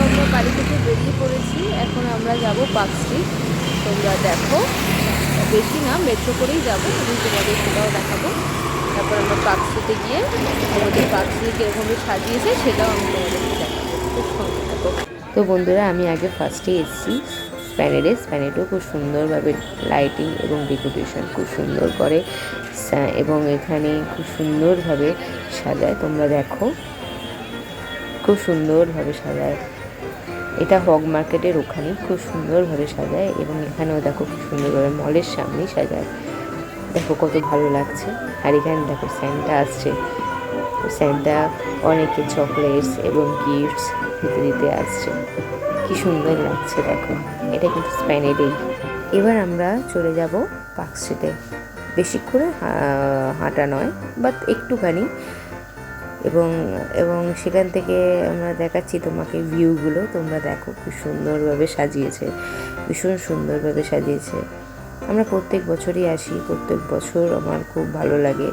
আমরা বাড়ি থেকে বেরিয়ে পড়েছি। এখন আমরা যাব পার্ক স্ট্রিট। তোমরা দেখো, বেশি না, মেট্রো করেই যাবো, আমি তোমাদের সেটাও দেখাবো। তারপর আমরা পার্ক স্ট্রিটে গিয়ে আমাদের পার্ক স্ট্রিট কীরকমভাবে সাজিয়েছে সেটাও আমি তোমাদেরকে দেখাবো। খুব সুন্দর থাকো। তো বন্ধুরা, আমি আগে ফার্স্টে এসেছি স্প্যানেডও খুব সুন্দরভাবে লাইটিং এবং ডেকোরেশন খুব সুন্দর করে, এবং এখানে খুব সুন্দরভাবে সাজায়। তোমরা দেখো, খুব সুন্দরভাবে সাজায়। এটা হগ মার্কেটের ওখানে খুব সুন্দরভাবে সাজায়, এবং এখানেও দেখো খুব সুন্দরভাবে মলের সামনেই সাজায়। দেখো কত ভালো লাগছে। আর এখানে দেখো স্যান্টা আসছে, স্যান্টা অনেকে চকলেটস এবং গিফটস দিতে দিতে আসছে। কি সুন্দর লাগছে দেখো। এটা কিন্তু স্প্যানেডেই। এবার আমরা চলে যাব পার্ক স্ট্রিটে। বেশি করে হাঁটা নয়, বাট একটুখানি, এবং সেখান থেকে আমরা দেখাচ্ছি তোমাকে ভিউগুলো। তোমরা দেখো খুব সুন্দরভাবে সাজিয়েছে, ভীষণ সুন্দরভাবে সাজিয়েছে। আমরা প্রত্যেক বছরই আসি, প্রত্যেক বছর আমার খুব ভালো লাগে।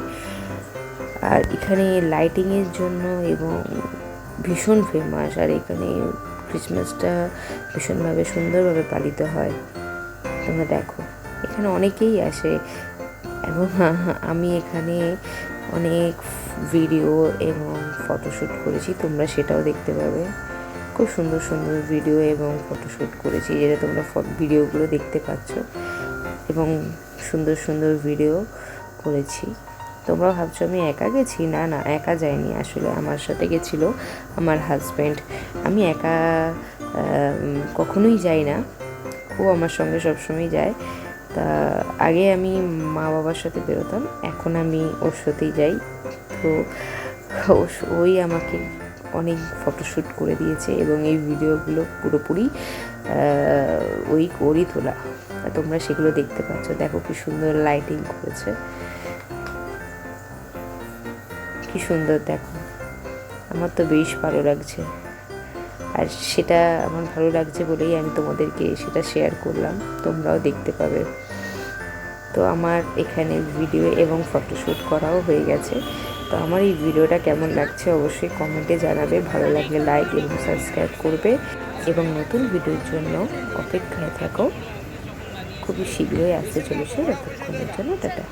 আর এখানে লাইটিংয়ের জন্য এবং ভীষণ ফেমাস। আর এখানে ক্রিসমাসটা ভীষণভাবে সুন্দরভাবে পালিত হয়। তোমরা দেখো, এখানে অনেকেই আসে, এবং আমি এখানে অনেক ভিডিও এবং ফটোশ্যুট করেছি, তোমরা সেটাও দেখতে পাবে। খুব সুন্দর সুন্দর ভিডিও এবং ফটোশ্যুট করেছি, যেটা তোমরা ভিডিওগুলো দেখতে পাচ্ছ, এবং সুন্দর সুন্দর ভিডিও করেছি। তোমরা ভাবছো আমি একা গেছি, না না, একা যাইনি। আসলে আমার সাথে গেছিলো আমার হাজব্যান্ড। আমি একা কখনোই যাই না, ও আমার সঙ্গে সবসময় যায়। তা আগে আমি মা বাবার সাথে বেরোতাম, এখন আমি ওর সাথেই যাই। তো ওই আমাকে অনেক ফটোশ্যুট করে দিয়েছে, এবং এই ভিডিওগুলো পুরোপুরি ওরই তোলা। তোমরা সেগুলো দেখতে পাচ্ছ। দেখো কি সুন্দর লাইটিং করেছে, কি সুন্দর দেখো। আমার তো বেশ ভালো লাগছে, আর সেটা আমার ভালো লাগছে বলেই আমি তোমাদেরকে সেটা শেয়ার করলাম, তোমরাও দেখতে পাবে। তো আমার এখানে ভিডিও এবং ফটোশ্যুট করাও হয়ে গেছে। তো আমার এই ভিডিওটা কেমন লাগছে অবশ্যই কমেন্টে জানাবে। ভালো লাগলে লাইক এবং সাবস্ক্রাইব করবে, এবং নতুন ভিডিওর জন্য অপেক্ষায় থাকো। খুবই শীঘ্রই আসতে চলেছে। ততক্ষণের জন্য টাটা।